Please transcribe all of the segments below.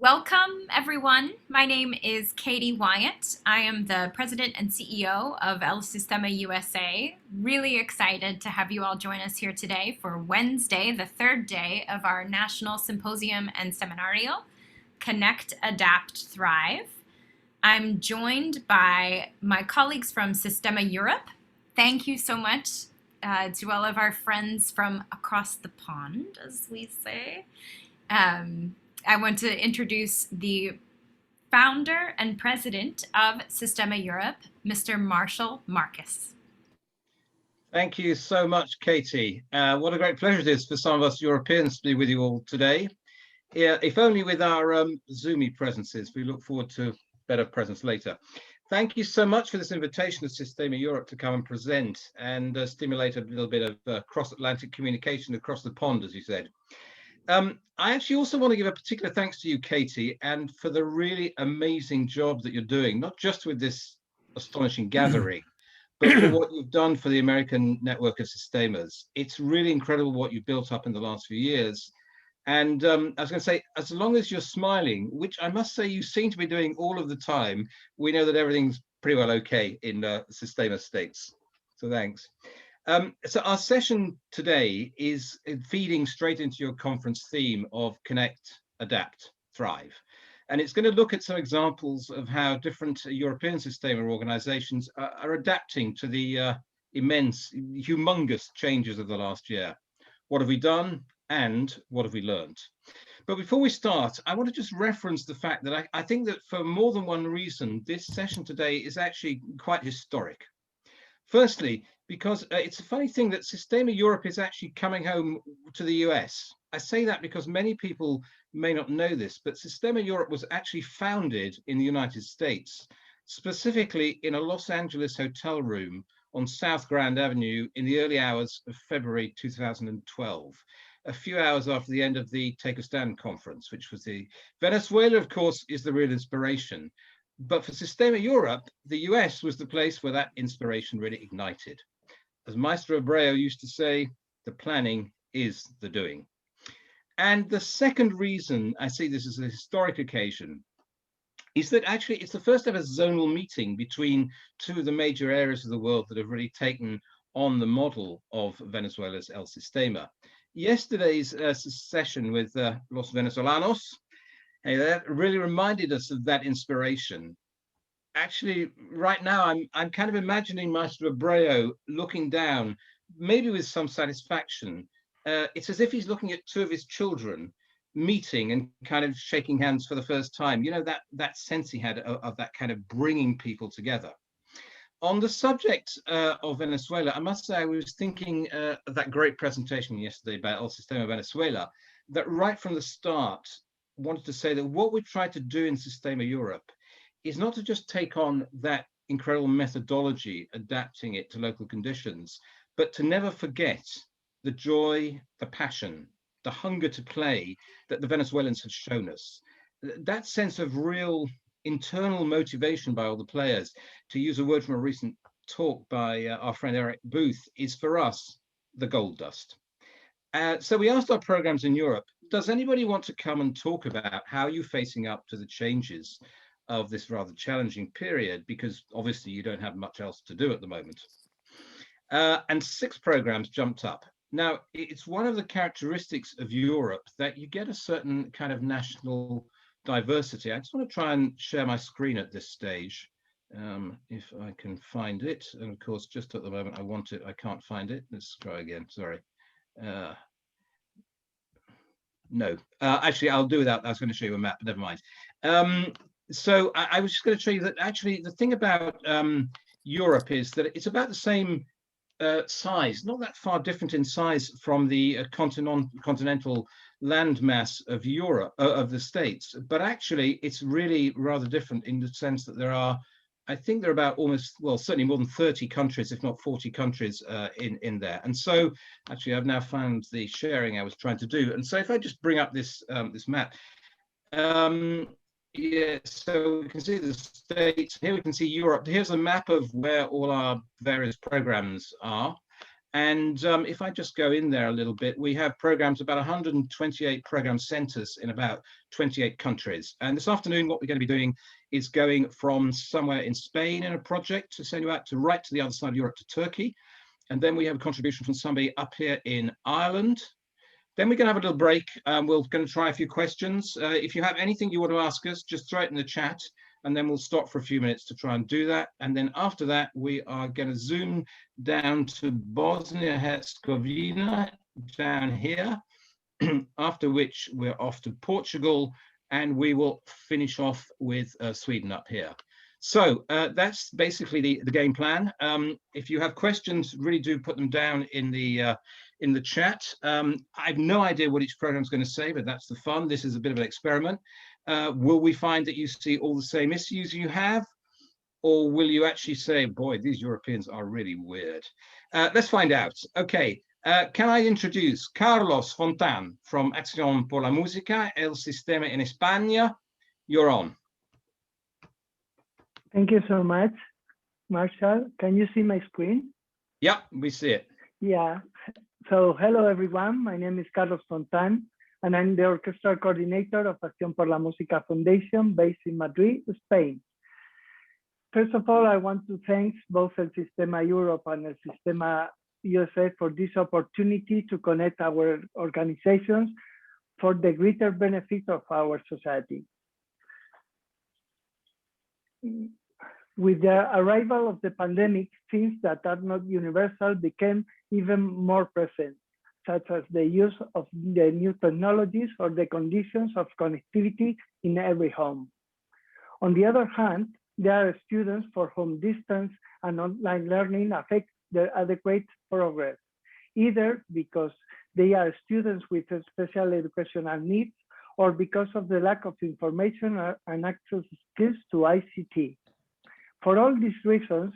Welcome, everyone. My name is Katie Wyatt. I am the president and CEO of El Sistema USA. Really excited to have you all join us here today for Wednesday, the third day of our National Symposium and Seminario, Connect, Adapt, Thrive. I'm joined by my colleagues from Sistema Europe. Thank you so much to all of our friends from across the pond, as we say. I want to introduce the founder and president of Sistema Europe, Mr. Marshall Marcus. Thank you so much, Katie. What a great pleasure it is for some of us Europeans to be with you all today. Yeah, if only with our Zoomy presences. We look forward to better presence later. Thank you so much for this invitation to Sistema Europe to come and present and stimulate a little bit of cross-Atlantic communication across the pond, as you said. I actually also want to give a particular thanks to you, Katie, and for the really amazing job that you're doing, not just with this astonishing gathering, but for what you've done for the American network of Sistemas. It's really incredible what you've built up in the last few years. And I was going to say, as long as you're smiling, which I must say you seem to be doing all of the time, we know that everything's pretty well okay in Sistema states. So thanks. So our session today is feeding straight into your conference theme of Connect, Adapt, Thrive. And it's going to look at some examples of how different European Sistema organizations are adapting to the immense, humongous changes of the last year. What have we done and what have we learned? But before we start, I want to just reference the fact that I think that for more than one reason, this session today is actually quite historic. Firstly, because it's a funny thing that Sistema Europe is actually coming home to the US. I say that because many people may not know this, but Sistema Europe was actually founded in the United States, specifically in a Los Angeles hotel room on South Grand Avenue in the early hours of February 2012, a few hours after the end of the Take a Stand conference, which was Venezuela, of course, is the real inspiration. But for Sistema Europe, the US was the place where that inspiration really ignited. As Maestro Abreu used to say, the planning is the doing. And the second reason I see this as a historic occasion is that actually it's the first ever zonal meeting between two of the major areas of the world that have really taken on the model of Venezuela's El Sistema. Yesterday's session with Los Venezolanos, hey, that really reminded us of that inspiration. Actually, right now, I'm kind of imagining Maestro Abreu looking down, maybe with some satisfaction. It's as if he's looking at two of his children meeting and kind of shaking hands for the first time. You know, that sense he had of that kind of bringing people together. On the subject of Venezuela, I must say I was thinking of that great presentation yesterday about El Sistema Venezuela, that right from the start, wanted to say that what we tried to do in Sistema Europe is not to just take on that incredible methodology, adapting it to local conditions, but to never forget the joy, the passion, the hunger to play that the Venezuelans have shown us. That sense of real internal motivation by all the players, to use a word from a recent talk by our friend Eric Booth, is for us the gold dust. So we asked our programs in Europe, does anybody want to come and talk about how you're facing up to the changes of this rather challenging period? Because obviously you don't have much else to do at the moment. And 6 programs jumped up. Now, it's one of the characteristics of Europe that you get a certain kind of national diversity. I just want to try and share my screen at this stage, if I can find it. And of course, just at the moment, I can't find it. Let's try again, sorry. No, actually, I'll do without. I was going to show you a map, but never mind. So I was just going to show you that actually the thing about Europe is that it's about the same size, not that far different in size from the continental landmass of Europe, of the States, but actually it's really rather different in the sense that there are, I think there are about almost, well, certainly more than 30 countries, if not 40 countries in there. And so actually I've now found the sharing I was trying to do. And so if I just bring up this this map, yeah, so we can see the States, here we can see Europe. Here's a map of where all our various programs are. And if I just go in there a little bit, we have programs, about 128 program centers in about 28 countries. And this afternoon, what we're going to be doing is going from somewhere in Spain in a project to send you out to right to the other side of Europe, to Turkey. And then we have a contribution from somebody up here in Ireland. Then we're going to have a little break. We're going to try a few questions. If you have anything you want to ask us, just throw it in the chat, and then we'll stop for a few minutes to try and do that. And then after that, we are going to zoom down to Bosnia Herzegovina down here, after which we're off to Portugal, and we will finish off with Sweden up here. So that's basically the game plan. If you have questions, really do put them down in the chat. I have no idea what each program is going to say, but that's the fun. This is a bit of an experiment. Will we find that you see all the same issues you have? Or will you actually say, boy, these Europeans are really weird? Let's find out. Okay, can I introduce Carlos Fontan from Acción por la Música, el Sistema en España? You're on. Thank you so much, Marshall. Can you see my screen? Yeah, we see it. Yeah. So hello, everyone. My name is Carlos Fontan, and I'm the orchestral coordinator of Acción por la Música Foundation based in Madrid, Spain. First of all, I want to thank both El Sistema Europe and El Sistema USA for this opportunity to connect our organizations for the greater benefit of our society. With the arrival of the pandemic, things that are not universal became even more present, such as the use of the new technologies or the conditions of connectivity in every home. On the other hand, there are students for whom distance and online learning affect their adequate progress, either because they are students with special educational needs or because of the lack of information and access skills to ICT. For all these reasons,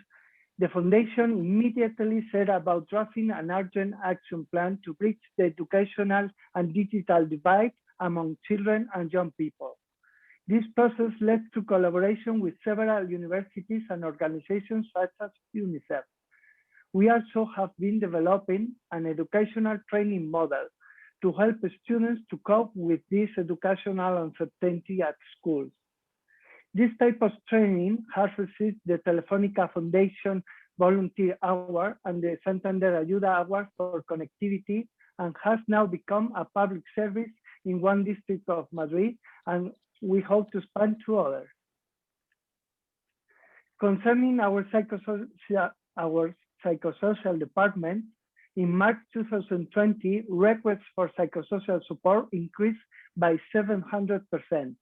the Foundation immediately set about drafting an urgent action plan to bridge the educational and digital divide among children and young people. This process led to collaboration with several universities and organizations such as UNICEF. We also have been developing an educational training model to help students to cope with this educational uncertainty at schools. This type of training has received the Telefónica Foundation Volunteer Award and the Santander Ayuda Award for Connectivity, and has now become a public service in one district of Madrid, and we hope to expand to others. Concerning our psychosocial department, in March 2020, requests for psychosocial support increased by 700%.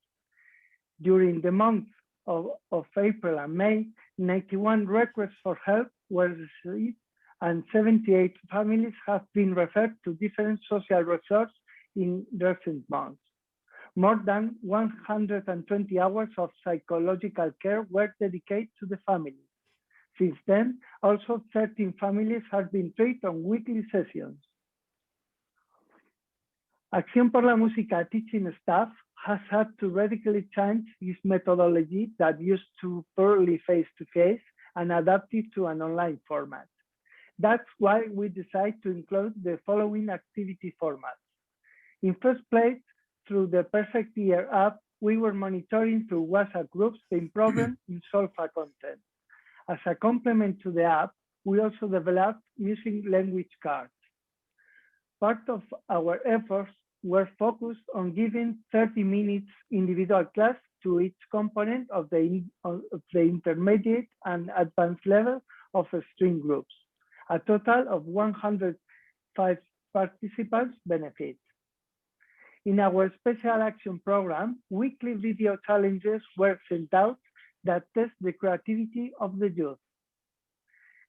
During the months of April and May, 91 requests for help were received, and 78 families have been referred to different social resources in recent months. More than 120 hours of psychological care were dedicated to the families. Since then, also 13 families have been treated on weekly sessions. Acción por la Música teaching staff has had to radically change its methodology that used to purely face-to-face and adapt it to an online format. That's why we decided to include the following activity formats. In first place, through the Perfect Year app, we were monitoring through WhatsApp groups the improvement in solfa content. As a complement to the app, we also developed music language cards. Part of our efforts were focused on giving 30 minutes individual class to each component of the intermediate and advanced level of string groups. A total of 105 participants benefit. In our special action program, weekly video challenges were sent out that test the creativity of the youth.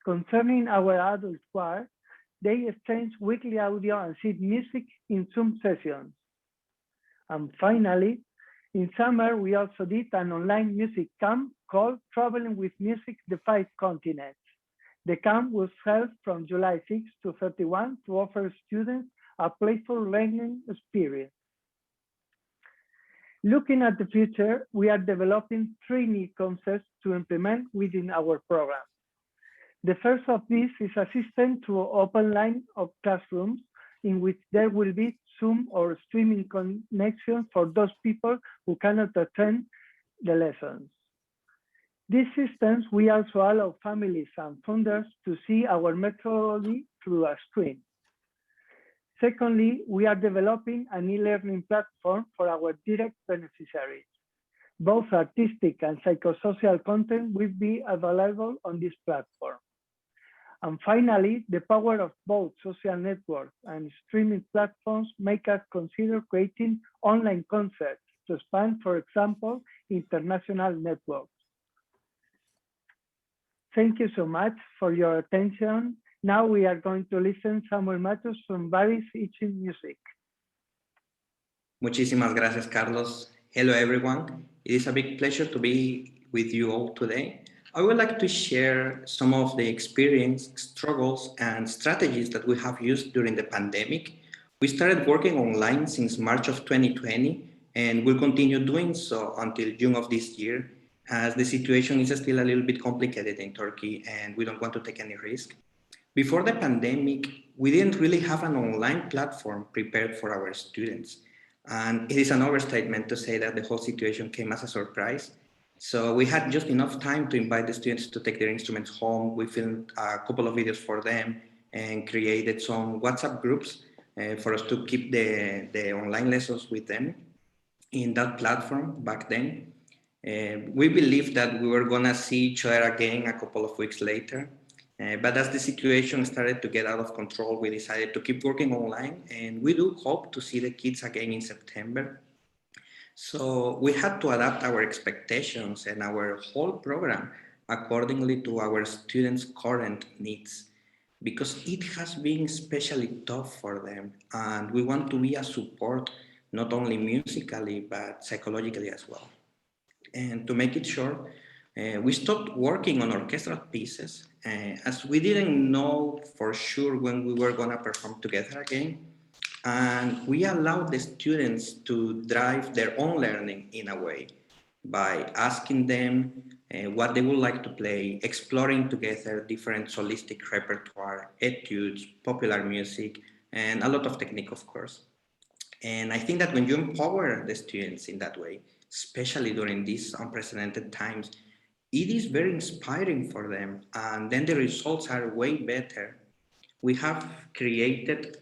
Concerning our adult choir, they exchange weekly audio and sheet music in Zoom sessions. And finally, in summer, we also did an online music camp called Traveling with Music, the 5 Continents. The camp was held from July 6 to 31 to offer students a playful learning experience. Looking at the future, we are developing 3 new concepts to implement within our program. The first of these is a system to open line of classrooms in which there will be Zoom or streaming connection for those people who cannot attend the lessons. These systems will also allow families and funders to see our methodology through a screen. Secondly, we are developing an e-learning platform for our direct beneficiaries. Both artistic and psychosocial content will be available on this platform. And finally, the power of both social networks and streaming platforms make us consider creating online concerts to expand, for example, international networks. Thank you so much for your attention. Now we are going to listen Samuel Matos from Barış, İçin, Müzik. Muchísimas gracias, Carlos. Hello, everyone. It is a big pleasure to be with you all today. I would like to share some of the experience, struggles, and strategies that we have used during the pandemic. We started working online since March of 2020, and will continue doing so until June of this year, as the situation is still a little bit complicated in Turkey, and we don't want to take any risk. Before the pandemic, we didn't really have an online platform prepared for our students. And it is an overstatement to say that the whole situation came as a surprise. So we had just enough time to invite the students to take their instruments home. We filmed a couple of videos for them and created some WhatsApp groups for us to keep the online lessons with them in that platform back then. We believed that we were gonna see each other again a couple of weeks later. But as the situation started to get out of control, we decided to keep working online, and we do hope to see the kids again in September. So we had to adapt our expectations and our whole program accordingly to our students' current needs, because it has been especially tough for them, and we want to be a support not only musically but psychologically as well. And to make it short, we stopped working on orchestral pieces as we didn't know for sure when we were going to perform together again. And we allowed the students to drive their own learning in a way by asking them what they would like to play, exploring together different solistic repertoire, etudes, popular music, and a lot of technique, of course. And I think that when you empower the students in that way, especially during these unprecedented times, it is very inspiring for them, and then the results are way better. We have created,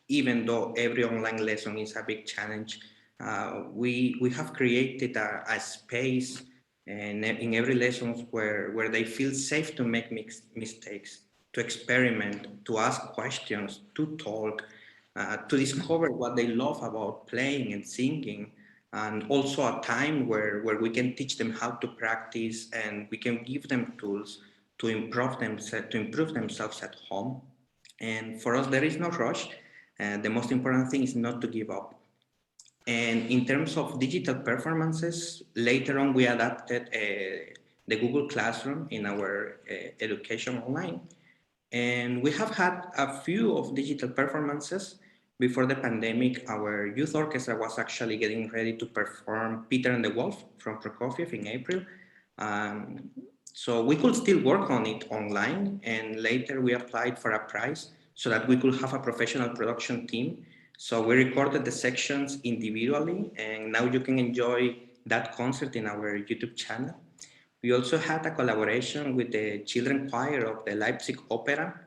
even though every online lesson is a big challenge, we have created a space in every lesson where they feel safe to make mistakes, to experiment, to ask questions, to talk, to discover what they love about playing and singing, and also a time where we can teach them how to practice, and we can give them tools to improve themselves at home. And for us, there is no rush. The most important thing is not to give up. And in terms of digital performances, later on we adapted the Google Classroom in our education online. And we have had a few of digital performances. Before the pandemic, our youth orchestra was actually getting ready to perform Peter and the Wolf from Prokofiev in April. So we could still work on it online, and later we applied for a prize so that we could have a professional production team. So we recorded the sections individually, and now you can enjoy that concert in our YouTube channel. We also had a collaboration with the children choir of the Leipzig Opera,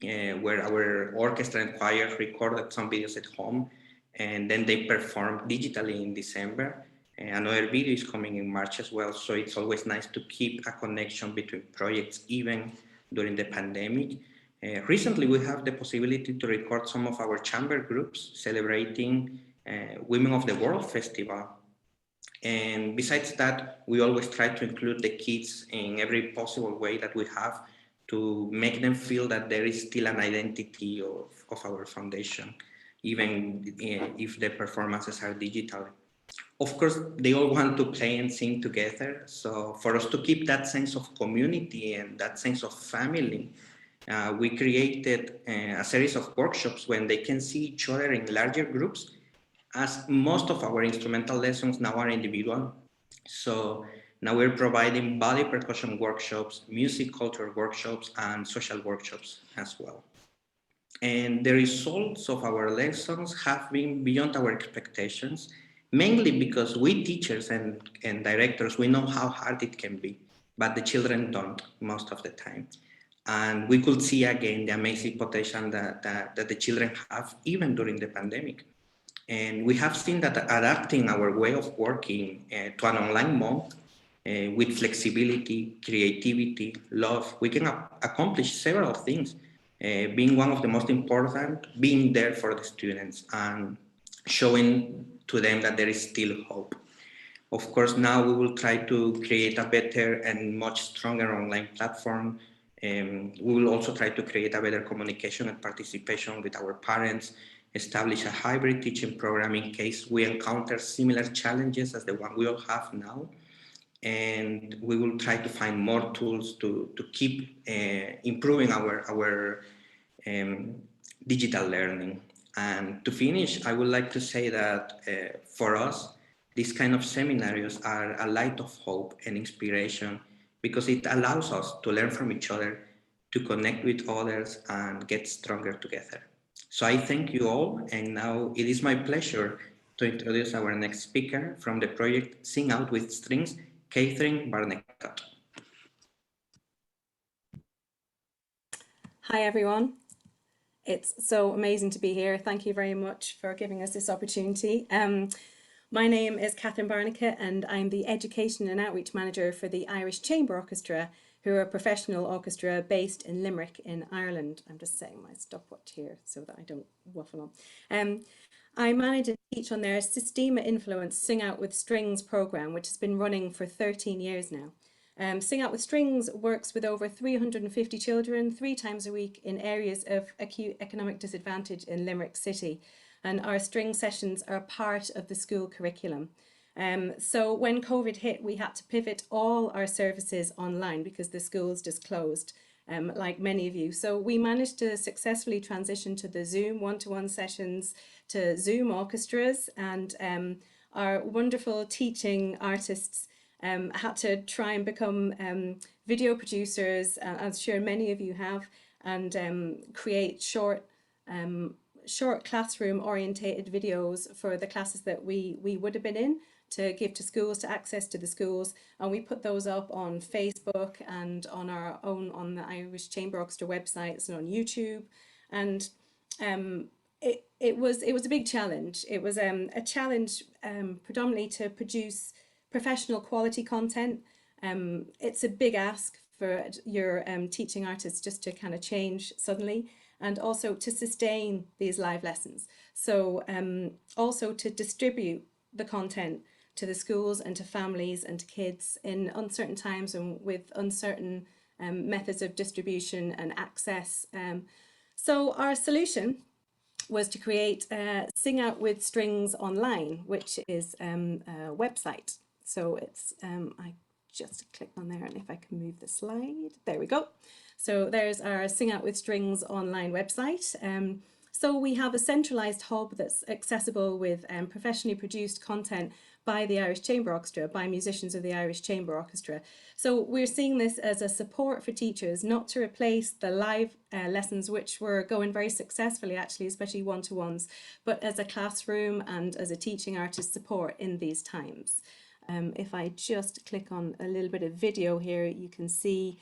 where our orchestra and choir recorded some videos at home, and then they performed digitally in December. Another video is coming in March as well, so it's always nice to keep a connection between projects even during the pandemic. Recently, we have the possibility to record some of our chamber groups celebrating Women of the World Festival. And besides that, we always try to include the kids in every possible way that we have to make them feel that there is still an identity of our foundation, even if the performances are digital. Of course, they all want to play and sing together. So for us to keep that sense of community and that sense of family, we created a series of workshops when they can see each other in larger groups, as most of our instrumental lessons now are individual. So Now we're providing body percussion workshops, music culture workshops, and social workshops as well. And the results of our lessons have been beyond our expectations, mainly because we teachers and directors, we know how hard it can be, but the children don't most of the time. And we could see again the amazing potential that the children have even during the pandemic. And we have seen that adapting our way of working to an online mode with flexibility, creativity, love, we can accomplish several things. Being one of the most important, being there for the students and showing to them that there is still hope. Of course, now we will try to create a better and much stronger online platform. We will also try to create a better communication and participation with our parents, establish a hybrid teaching program in case we encounter similar challenges as the one we all have now. And we will try to find more tools to keep improving our digital learning. And to finish, I would like to say that for us, these kind of seminarios are a light of hope and inspiration because it allows us to learn from each other, to connect with others and get stronger together. So I thank you all, and now it is my pleasure to introduce our next speaker from the project Sing Out with Strings, Catherine Barnecott. Hi everyone. It's so amazing to be here. Thank you very much for giving us this opportunity. My name is Catherine Barnecott and I'm the Education and Outreach Manager for the Irish Chamber Orchestra, who are a professional orchestra based in Limerick in Ireland. I'm just setting my stopwatch here so that I don't waffle on. I manage and teach on their Sistema Influence Sing Out with Strings programme, which has been running for 13 years now. Sing Out with Strings works with over 350 children 3 times a week in areas of acute economic disadvantage in Limerick City. And our string sessions are part of the school curriculum. So when COVID hit, we had to pivot all our services online because the schools just closed, like many of you. So we managed to successfully transition to the Zoom one-to-one sessions, to Zoom orchestras, and our wonderful teaching artists had to try and become video producers, I'm sure many of you have, and create short classroom orientated videos for the classes that we would have been in to give to schools, to access to the schools, and we put those up on Facebook and on the Irish Chamber Orchestra websites and on YouTube. And it was a big challenge. It was a challenge predominantly to produce professional quality content. It's a big ask for your teaching artists just to kind of change suddenly, and also to sustain these live lessons. So also to distribute the content to the schools and to families and to kids in uncertain times and with uncertain methods of distribution and access. So our solution was to create Sing Out with Strings Online, which is a website. So it's, I just click on there, and if I can move the slide, there we go. So there's our Sing Out with Strings online website. So we have a centralized hub that's accessible with professionally produced content by the Irish Chamber Orchestra, by musicians of the Irish Chamber Orchestra. So we're seeing this as a support for teachers, not to replace the live lessons, which were going very successfully actually, especially one-to-ones, but as a classroom and as a teaching artist support in these times. If I just click on a little bit of video here, you can see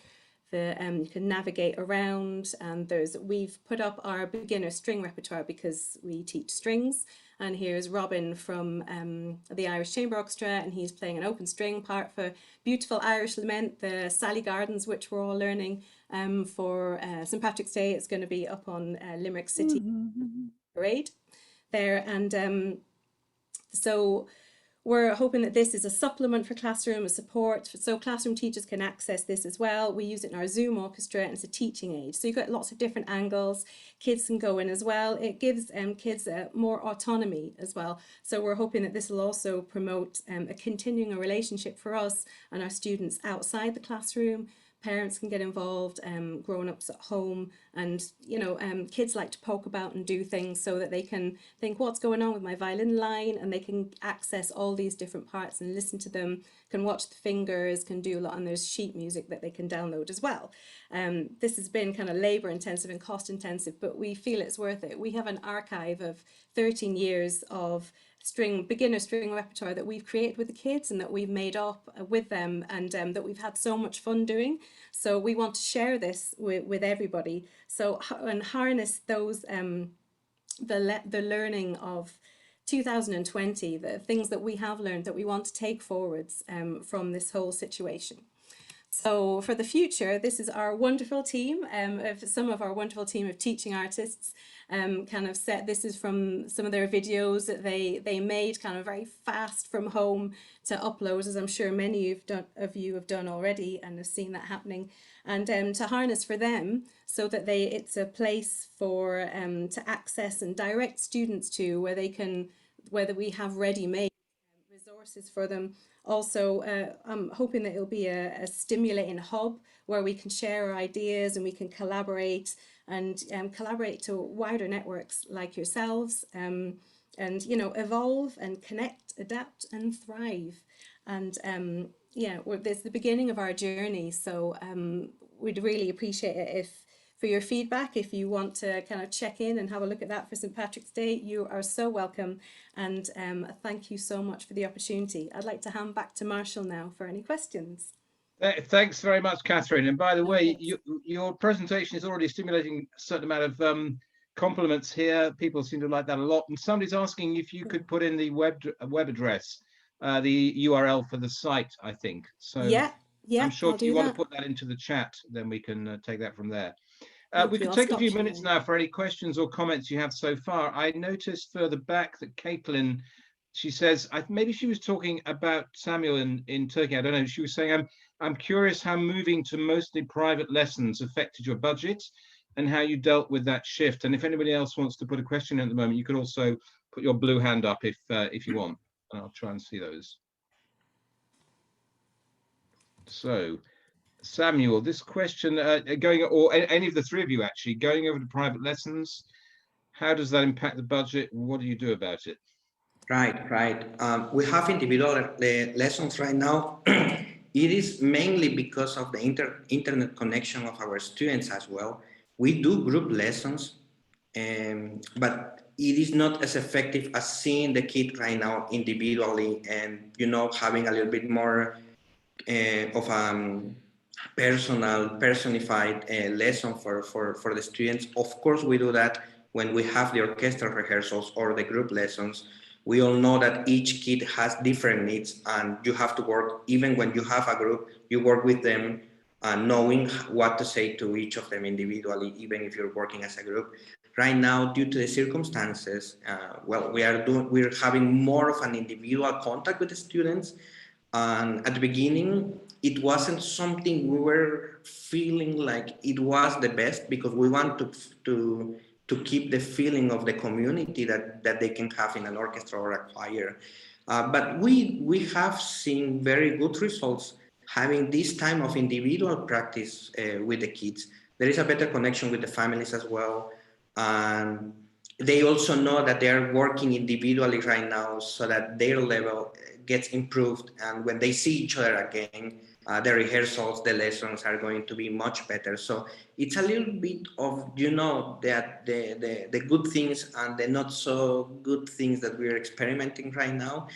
you can navigate around, and we've put up our beginner string repertoire because we teach strings. And here's Robin from the Irish Chamber Orchestra, and he's playing an open string part for beautiful Irish lament, the Sally Gardens, which we're all learning for St. Patrick's Day. It's going to be up on Limerick City Parade there. And so we're hoping that this is a supplement for classroom, a support, so classroom teachers can access this as well. We use it in our Zoom orchestra, and it's a teaching aid. So you've got lots of different angles. Kids can go in as well. It gives kids more autonomy as well. So we're hoping that this will also promote a continuing relationship for us and our students outside the classroom, parents can get involved, grown-ups at home, and kids like to poke about and do things so that they can think, what's going on with my violin line, and they can access all these different parts and listen to them, can watch the fingers, can do a lot, and there's sheet music that they can download as well. This has been kind of labor intensive and cost intensive, but we feel it's worth it. We have an archive of 13 years of beginner string repertoire that we've created with the kids and that we've made up with them, and that we've had so much fun doing. So we want to share this with everybody, so and harness those the learning of 2020, the things that we have learned that we want to take forwards from this whole situation. So for the future, this is our wonderful team, some of our wonderful team of teaching artists. This is from some of their videos that they made kind of very fast from home to upload, as I'm sure many of you have done already and have seen that happening, and to harness for them so that it's a place for to access and direct students to whether we have ready-made resources for them. Also, I'm hoping that it'll be a stimulating hub where we can share our ideas and we can collaborate and collaborate to wider networks like yourselves, and evolve and connect, adapt and thrive. And this is the beginning of our journey, so we'd really appreciate it for your feedback. If you want to kind of check in and have a look at that for St. Patrick's Day, you are so welcome. And thank you so much for the opportunity. I'd like to hand back to Marshall now for any questions. Thanks very much, Catherine. And by the way, your presentation is already stimulating a certain amount of compliments here. People seem to like that a lot. And somebody's asking if you could put in the web address, the URL for the site, I think. So yeah, I'm sure if you want that. to put that into the chat, then we can take that from there. We could I'll take a stop few sharing. minutes now for any questions or comments you have so far. I noticed further back that Caitlin, she says, maybe she was talking about Samuel in Turkey. I don't know. She was saying, I'm curious how moving to mostly private lessons affected your budget and how you dealt with that shift. And if anybody else wants to put a question in at the moment, you can also put your blue hand up if you want. I'll try and see those. So, Samuel, this question or any of the three of you actually, going over to private lessons, how does that impact the budget? What do you do about it? Right. We have individual lessons right now. It is mainly because of the internet connection of our students as well. We do group lessons, but it is not as effective as seeing the kid right now individually and having a little bit more of personified lesson for the students. Of course, we do that when we have the orchestral rehearsals or the group lessons. We all know that each kid has different needs, and you have to work, even when you have a group, you work with them, knowing what to say to each of them individually, even if you're working as a group. Right now, due to the circumstances, we're having more of an individual contact with the students. And at the beginning, it wasn't something we were feeling like it was the best, because we want to keep the feeling of the community that they can have in an orchestra or a choir. But we have seen very good results having this time of individual practice with the kids. There is a better connection with the families as well. And they also know that they are working individually right now so that their level gets improved. And when they see each other again, the rehearsals, the lessons are going to be much better. So it's a little bit of, that the good things and the not so good things that we're experimenting right now.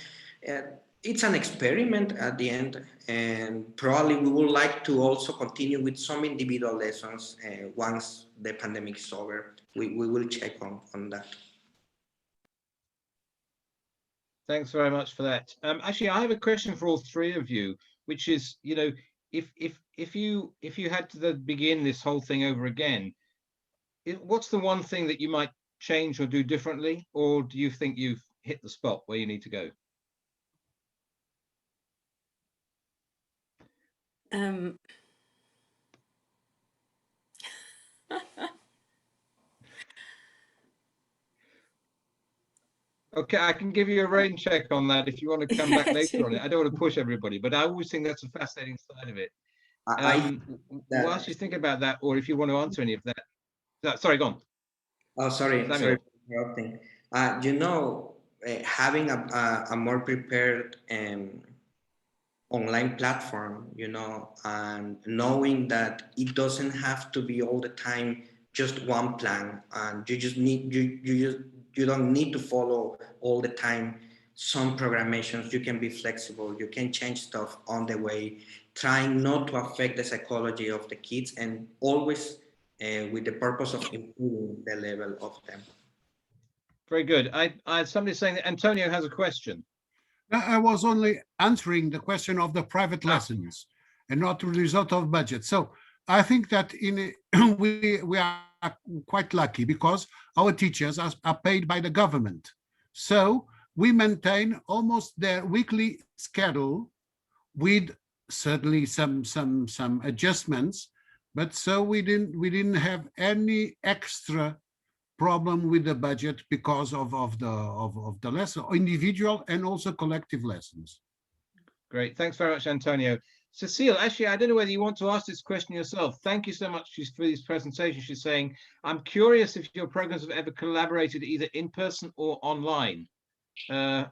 It's an experiment at the end, and probably we would like to also continue with some individual lessons once the pandemic is over. We will check on that. Thanks very much for that. Actually, I have a question for all three of you, which is, if you had to begin this whole thing over again, what's the one thing that you might change or do differently, or do you think you've hit the spot where you need to go? Okay, I can give you a rain check on that if you want to come back later on it. I don't want to push everybody, but I always think that's a fascinating side of it. Whilst you think about that, or if you want to answer any of that, sorry, go on. Oh, sorry, Samuel. sorry for interrupting. You know, having a more prepared online platform, you know, and knowing that it doesn't have to be all the time just one plan, and you don't need to follow all the time some programations. You can be flexible, you can change stuff on the way, trying not to affect the psychology of the kids, and always with the purpose of improving the level of them. Very good. Somebody's saying that Antonio has a question. I was only answering the question of the private lessons and not the result of budget. So I think that we are quite lucky because our teachers are paid by the government. So we maintain almost their weekly schedule with certainly some adjustments, but so we didn't have any extra problem with the budget because of the lesson, individual and also collective lessons. Great, thanks very much, Antonio. Cecile, actually, I don't know whether you want to ask this question yourself. Thank you so much for this presentation. She's saying, I'm curious if your programs have ever collaborated either in person or online. I'm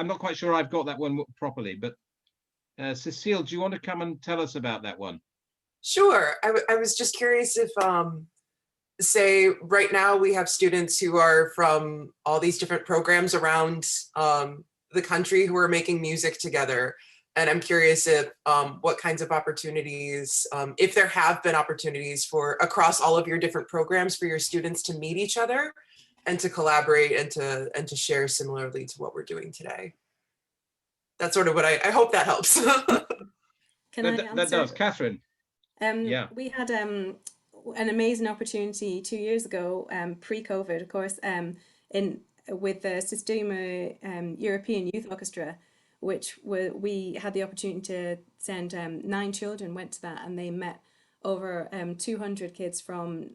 not quite sure I've got that one properly, but Cecile, do you want to come and tell us about that one? Sure. I was just curious if, say, right now we have students who are from all these different programs around the country who are making music together. And I'm curious if what kinds of opportunities, if there have been opportunities for across all of your different programs for your students to meet each other and to collaborate and to share similarly to what we're doing today. That's sort of what I hope that helps. Can I answer? That does. Catherine. Yeah. We had an amazing opportunity 2 years ago, pre-COVID, of course, with the Sistema European Youth Orchestra, which we had the opportunity to send 9 children went to that, and they met over 200 kids from,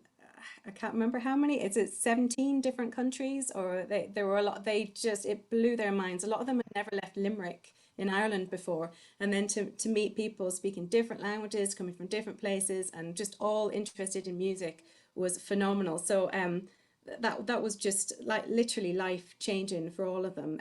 I can't remember how many, is it 17 different countries, or there were a lot. It blew their minds. A lot of them had never left Limerick in Ireland before, and then to meet people speaking different languages, coming from different places, and just all interested in music was phenomenal. So that was just like literally life changing for all of them.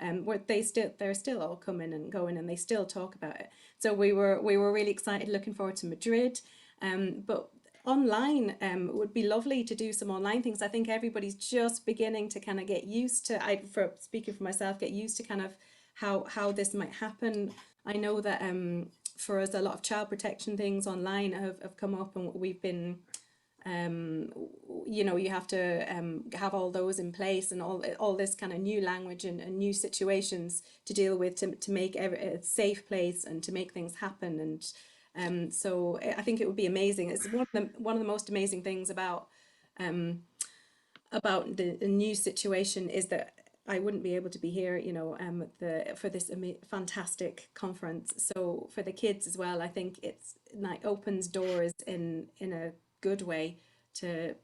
They're still all coming and going, and they still talk about it. So we were really excited, looking forward to Madrid. But online would be lovely to do some online things. I think everybody's just beginning to kind of get used to, speaking for myself, get used to kind of how this might happen. I know that for us, a lot of child protection things online have come up, and we've been, you have to have all those in place, and all this kind of new language and new situations to deal with to make a safe place and to make things happen. And so I think it would be amazing. It's one of the most amazing things about the new situation is that I wouldn't be able to be here, for this fantastic conference. So for the kids as well, I think it's like opens doors in a good way to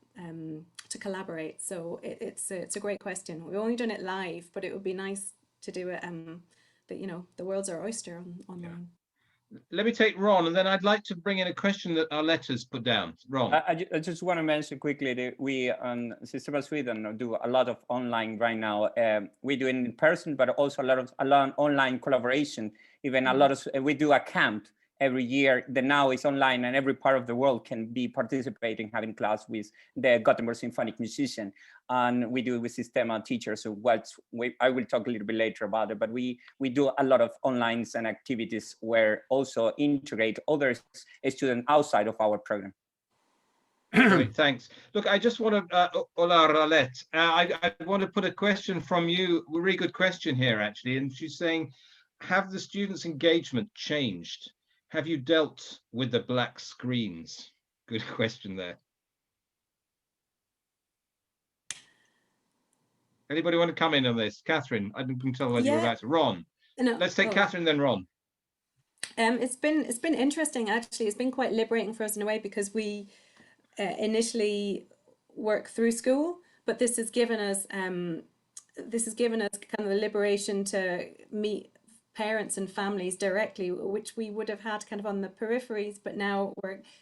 collaborate. So it's a great question. We've only done it live, but it would be nice to do it. The world's our oyster online. Yeah. Let me take Ron, and then I'd like to bring in a question that our letters put down. Ron. I just want to mention quickly that we on Sistema Sweden do a lot of online right now. We do it in person, but also a lot of online collaboration. Even a lot of, we do a camp every year that now is online, and every part of the world can be participating, having class with the Gothenburg Symphonic musician. And we do it with Sistema teachers. So I will talk a little bit later about it, but we do a lot of online and activities where also integrate other students outside of our program. Great, thanks. Look, I just want to, Ola Ralette, I want to put a question from you, a really good question here, actually. And she's saying, have the students' engagement changed? Have you dealt with the black screens? Good question there. Anybody want to come in on this? Catherine, I didn't tell what you were about to. Ron. No, let's take Catherine, then Ron. It's been interesting, actually. It's been quite liberating for us in a way, because we initially work through school, but this has given us kind of the liberation to meet parents and families directly, which we would have had kind of on the peripheries, but now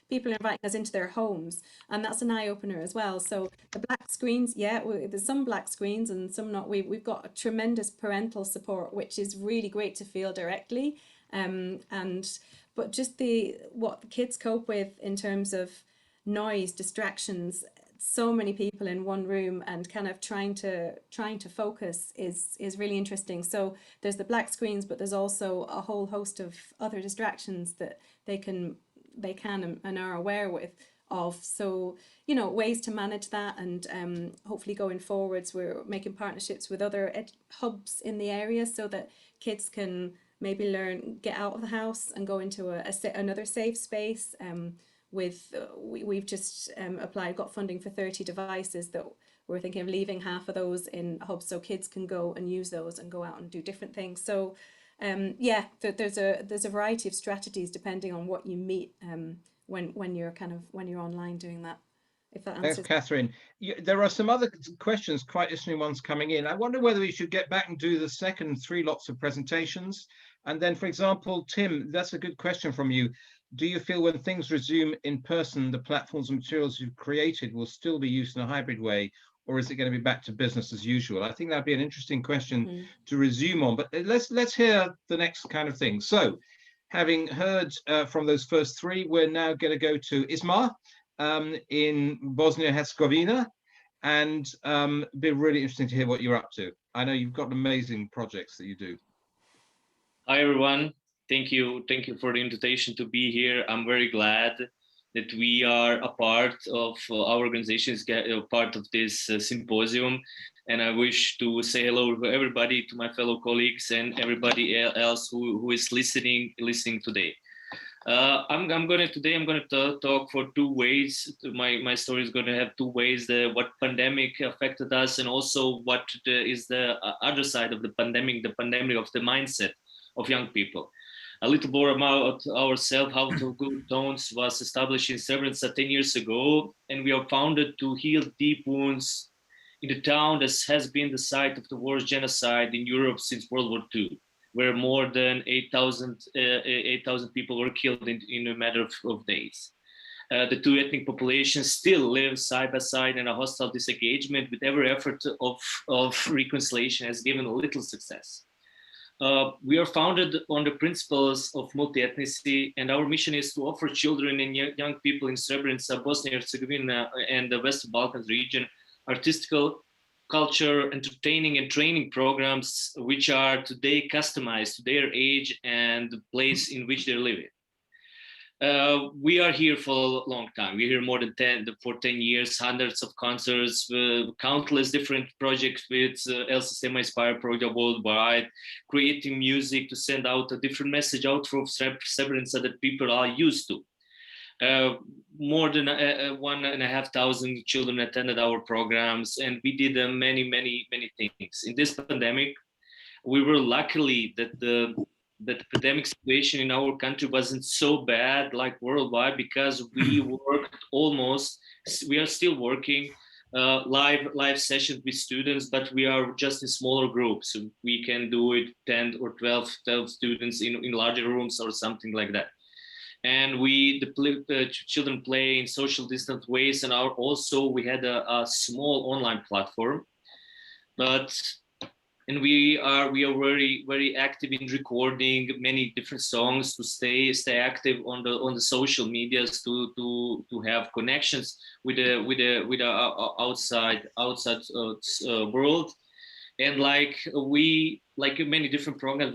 people are inviting us into their homes, and that's an eye-opener as well. So the black screens, yeah, there's some black screens and some not. We've got a tremendous parental support, which is really great to feel directly, but just what the kids cope with in terms of noise, distractions, so many people in one room and kind of trying to focus is really interesting. So there's the black screens, but there's also a whole host of other distractions that they can and are aware of. So, you know, ways to manage that, and hopefully going forwards, we're making partnerships with other hubs in the area so that kids can maybe get out of the house and go into another safe space. We've just got funding for 30 devices that we're thinking of leaving half of those in hubs so kids can go and use those and go out and do different things. So yeah, there's a variety of strategies depending on what you meet when you're online doing that. If that answers. Thanks, Catherine. There are some other questions, quite interesting ones coming in. I wonder whether we should get back and do the second 3 lots of presentations. And then, for example, Tim, that's a good question from you. Do you feel when things resume in person, the platforms and materials you've created will still be used in a hybrid way, or is it going to be back to business as usual? I think that'd be an interesting question to resume on, but let's hear the next kind of thing. So having heard from those first 3, we're now going to go to Isma in Bosnia Herzegovina, and it'd be really interesting to hear what you're up to. I know you've got amazing projects that you do. Hi, everyone. Thank you for the invitation to be here. I'm very glad that we are a part of our organization's part of this symposium, and I wish to say hello to everybody, to my fellow colleagues and everybody else who is listening today. I'm going to talk for 2 ways. My story is going to have 2 ways: what pandemic affected us, and also what is the other side of the pandemic of the mindset of young people. A little more about ourselves. How to Good Tones was established in Srebrenica 10 years ago, and we are founded to heal deep wounds in the town that has been the site of the worst genocide in Europe since World War II, where more than 8,000 people were killed in a matter of days. The 2 ethnic populations still live side by side, and a hostile disengagement with every effort of reconciliation has given little success. We are founded on the principles of multi-ethnicity, and our mission is to offer children and young people in Srebrenica, Bosnia and Herzegovina, and the Western Balkans region artistical, culture, entertaining, and training programs which are today customized to their age and the place in which they're living. We are here for a long time. We're here more than 10 years, hundreds of concerts, countless different projects with El Sistema Inspire program worldwide, creating music to send out a different message out from Srebrenica that people are used to. More than 1,500 children attended our programs, and we did many things. In this pandemic, we were luckily that the pandemic situation in our country wasn't so bad like worldwide, because we we are still working live sessions with students, but we are just in smaller groups. So we can do it 10 or 12 students in larger rooms or something like that. And the children play in social distance ways, and we had a small online platform, and we are very, very active in recording many different songs to stay active on the social medias to have connections with the outside world. And like many different programs,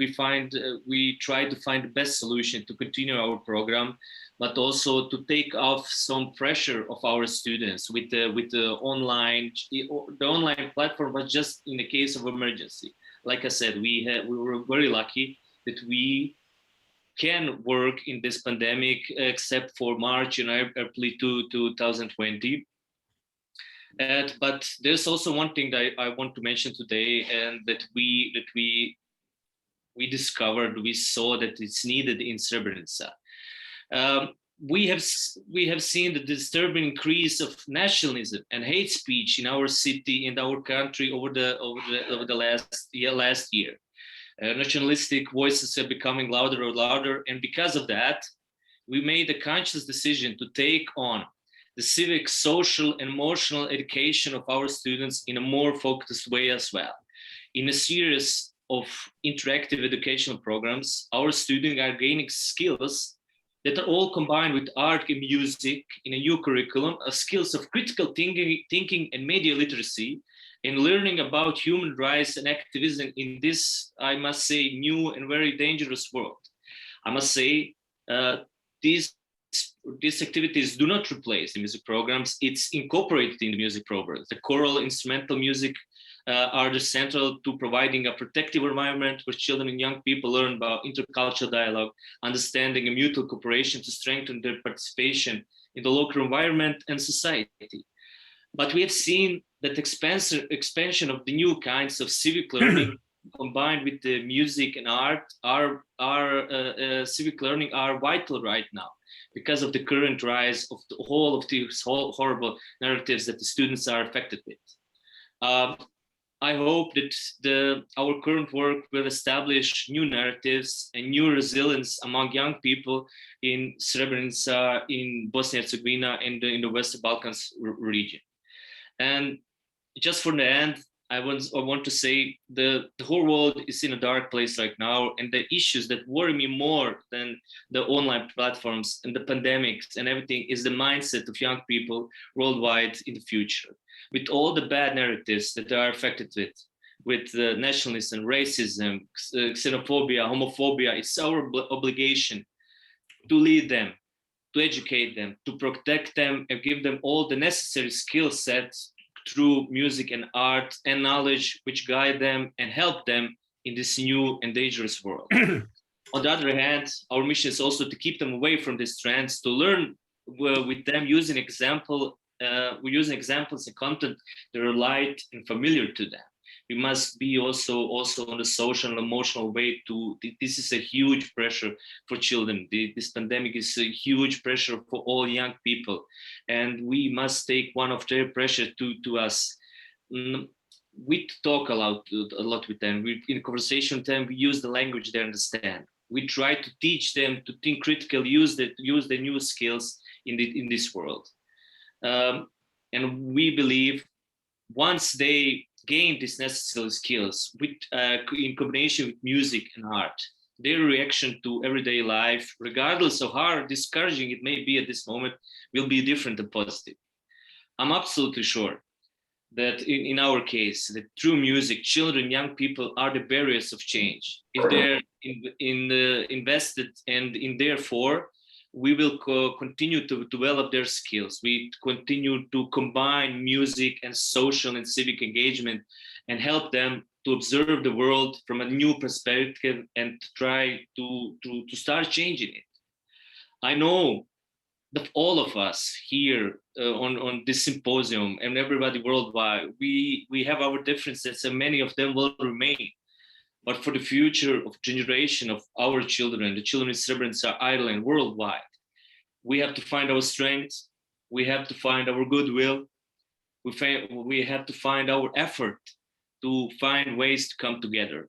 we try to find the best solution to continue our program, but also to take off some pressure of our students with the online. The online platform was just in the case of emergency. Like I said, we were very lucky that we can work in this pandemic, except for March and April 2020. But there's also one thing that I want to mention today, and that we discovered, we saw that it's needed in Srebrenica. We have seen the disturbing increase of nationalism and hate speech in our city, in our country over the last year. nationalistic voices are becoming louder and louder. And because of that, we made a conscious decision to take on the civic, social, and emotional education of our students in a more focused way as well. In a series of interactive educational programs, our students are gaining skills that are all combined with art and music in a new curriculum, skills of critical thinking and media literacy, and learning about human rights and activism in this, I must say, new and very dangerous world. I must say, these activities do not replace the music programs. It's incorporated in the music programs. The choral, instrumental music are the central to providing a protective environment where children and young people learn about intercultural dialogue, understanding and mutual cooperation to strengthen their participation in the local environment and society. But we have seen that expansion of the new kinds of civic learning combined with the music and art civic learning are vital right now because of the current rise of the whole of these horrible narratives that the students are affected with. I hope that our current work will establish new narratives and new resilience among young people in Srebrenica, in Bosnia and Herzegovina, and in the Western Balkans region. And just for the end, I want to say the whole world is in a dark place right now, and the issues that worry me more than the online platforms and the pandemics and everything is the mindset of young people worldwide in the future. With all the bad narratives that they are affected with nationalism, racism, xenophobia, homophobia, it's our obligation to lead them, to educate them, to protect them, and give them all the necessary skill sets through music and art and knowledge, which guide them and help them in this new and dangerous world. On the other hand, our mission is also to keep them away from these trends, to learn with them using examples and content that are light and familiar to them. We must be also on the social and emotional way to, this is a huge pressure for children. This pandemic is a huge pressure for all young people. And we must take one of their pressure to us. We talk a lot with them. In conversation with them, we use the language they understand. We try to teach them to think critically, use the new skills in this world. And we believe once they gain these necessary skills in combination with music and art, their reaction to everyday life, regardless of how discouraging it may be at this moment, will be different and positive. I'm absolutely sure that in our case, that through music, children, young people are the barriers of change. If they're invested and therefore, we will continue to develop their skills. We continue to combine music and social and civic engagement and help them to observe the world from a new perspective and try to start changing it. I know that all of us here on this symposium and everybody worldwide, we have our differences and many of them will remain. But for the future of generation of our children, the children in Srebrenica, Ireland, worldwide, we have to find our strengths. We have to find our goodwill. We have to find our effort to find ways to come together.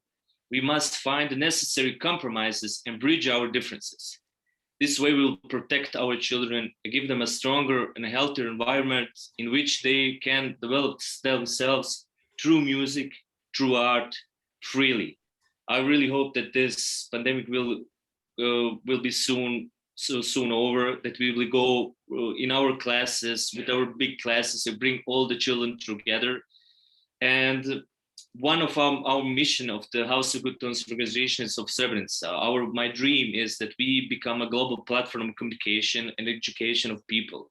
We must find the necessary compromises and bridge our differences. This way we'll protect our children and give them a stronger and a healthier environment in which they can develop themselves through music, through art, freely. I really hope that this pandemic will be soon over, that we will go in our classes, with our big classes, and bring all the children together. And one of our mission of the House of Good Tones organizations of Srebrenica, my dream is that we become a global platform of communication and education of people.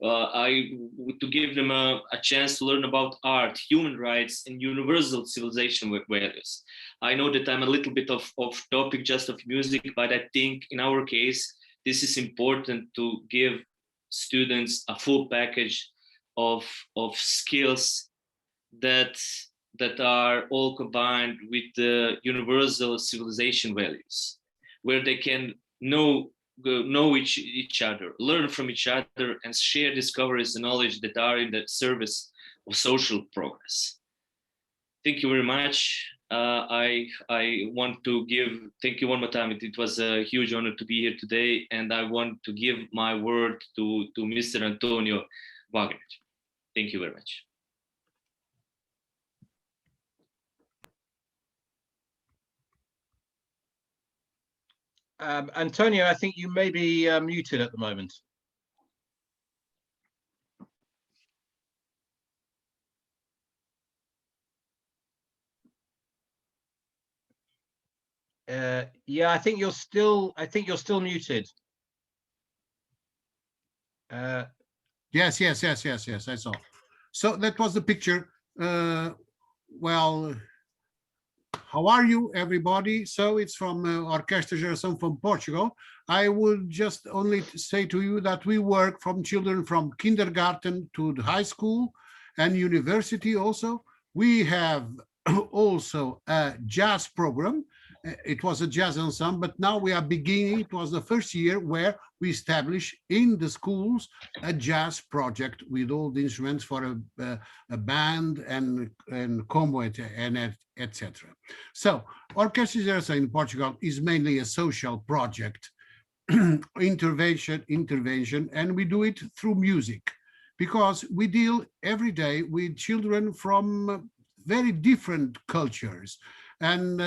To give them a chance to learn about art, human rights, and universal civilization values. I know that I'm a little bit off topic just of music, but I think in our case, this is important to give students a full package of skills that are all combined with the universal civilization values, where they can know each other, learn from each other, and share discoveries and knowledge that are in the service of social progress. Thank you very much. I want to thank you one more time. It was a huge honor to be here today, and I want to give my word to Mr. Antonio Wagner. Thank you very much. Antonio, I think you may be muted at the moment. Yeah, I think you're still muted. Yes, I saw. So that was the picture. Well, how are you, everybody? So it's from Orquestra Geraçāo from Portugal. I would just only say to you that we work from children from kindergarten to the high school and university also. We have also a jazz program. It was a jazz ensemble, but now we are beginning. It was the first year where we established in the schools a jazz project with all the instruments for a band and combo and etc. So Orquestra Geraçāo in Portugal is mainly a social project, intervention, and we do it through music, because we deal every day with children from very different cultures and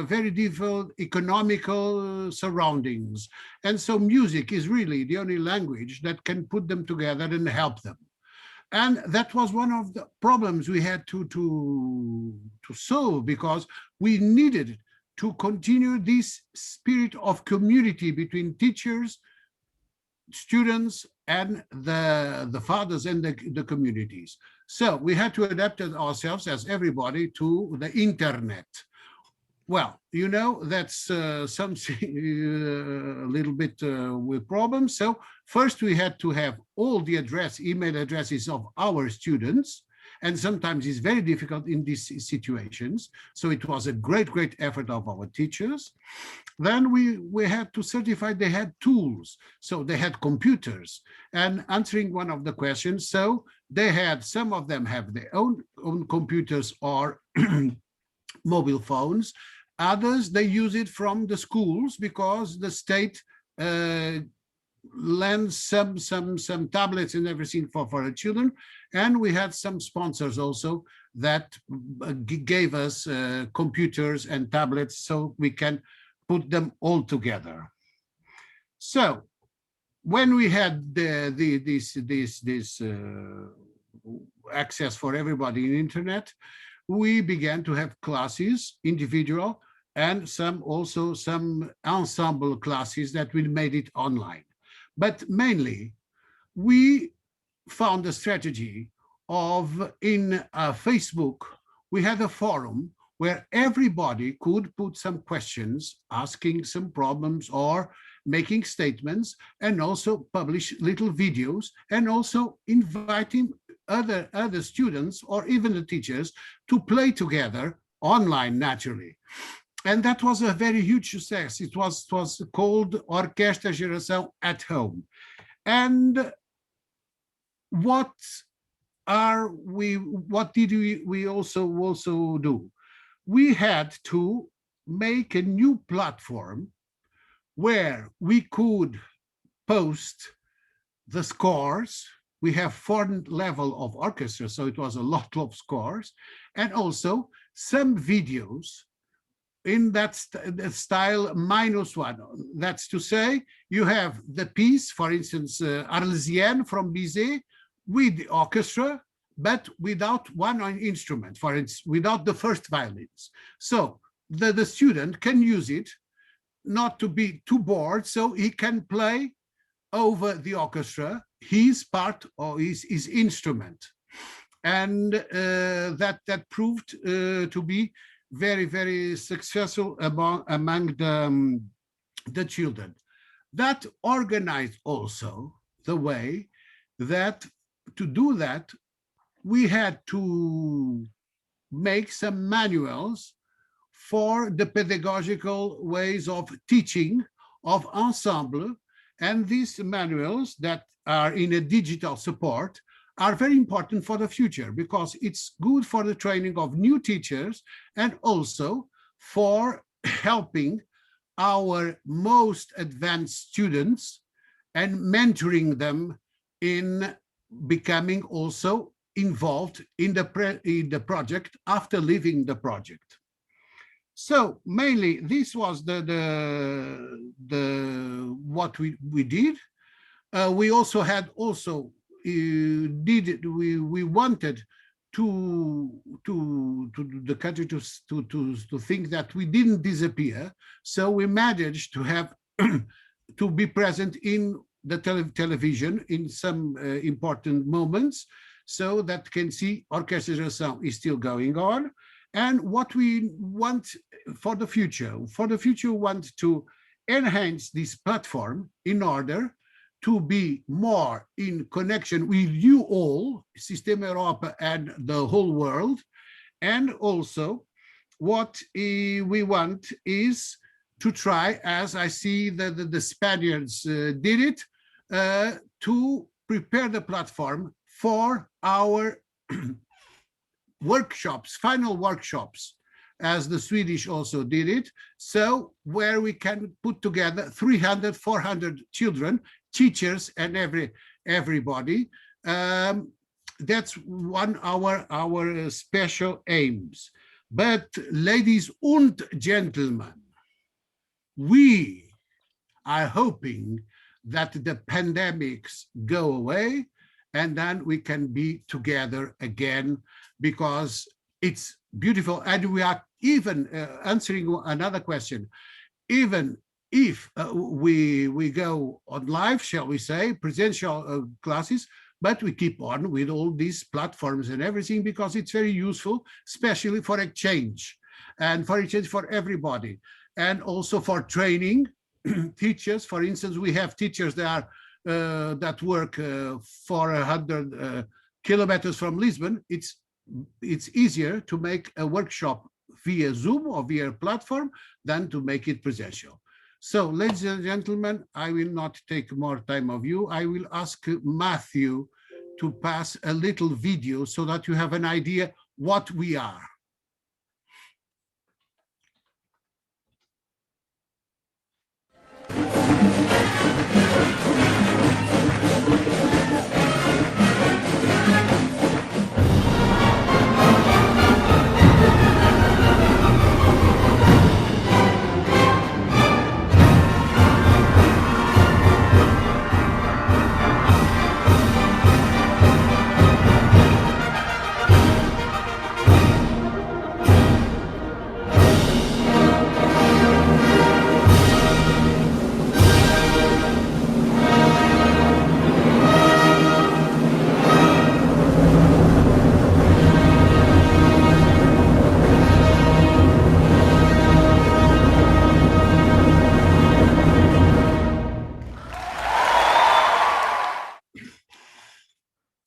very different economical surroundings. And so music is really the only language that can put them together and help them. And that was one of the problems we had to solve, because we needed to continue this spirit of community between teachers, students, and the fathers and the communities. So we had to adapt ourselves, as everybody, to the internet. Well, you know, that's something a little bit with problems. So first we had to have all the email addresses of our students. And sometimes it's very difficult in these situations. So it was a great effort of our teachers. Then we had to certify they had tools. So they had computers. And answering one of the questions, so they had, some of them have their own computers or mobile phones. Others, they use it from the schools, because the state lends some tablets and everything for the children. And we had some sponsors also that gave us computers and tablets so we can put them all together. So when we had this access for everybody in internet, we began to have classes, individual, and some ensemble classes that we made it online. But mainly, we found a strategy of, in Facebook, we had a forum where everybody could put some questions, asking some problems or making statements, and also publish little videos, and also inviting other students or even the teachers to play together online, naturally. And that was a very huge success. It was called Orquestra Geraçāo at Home. And what did we also do? We had to make a new platform where we could post the scores. We have 4 levels of orchestra, so it was a lot of scores, and also some videos in that style -1. That's to say, you have the piece, for instance, Arlésienne from Bizet, with the orchestra, but without one instrument, for instance, without the first violins. So the student can use it, not to be too bored, so he can play over the orchestra his part or his instrument. And that proved to be very successful among the children. That organized also the way that to do that, we had to make some manuals for the pedagogical ways of teaching of ensemble. And these manuals that are in a digital support are very important for the future, because it's good for the training of new teachers and also for helping our most advanced students and mentoring them in becoming also involved in the project after leaving the project. So mainly this was what we did. We also had we wanted to the country to think that we didn't disappear, so we managed to have to be present in the television in some important moments, so that can see Orquestra Geraçāo is still going on. And what we want for the future, we want to enhance this platform in order to be more in connection with you all, Sistema Europe and the whole world. And also what we want is to try, as I see the Spaniards did it, to prepare the platform for our workshops, final workshops, as the Swedish also did it. So where we can put together 300, 400 children, teachers, and everybody. That's one our special aims. But ladies and gentlemen, we are hoping that the pandemics go away and then we can be together again, because it's beautiful. And we are even answering another question, even if we go on live, shall we say, presential classes, but we keep on with all these platforms and everything, because it's very useful, especially for exchange, and for exchange for everybody, and also for training teachers. For instance, we have teachers that are that work 400 kilometers from Lisbon. It's easier to make a workshop via Zoom or via platform than to make it presential. So, ladies and gentlemen, I will not take more time of you. I will ask Matthew to pass a little video so that you have an idea what we are.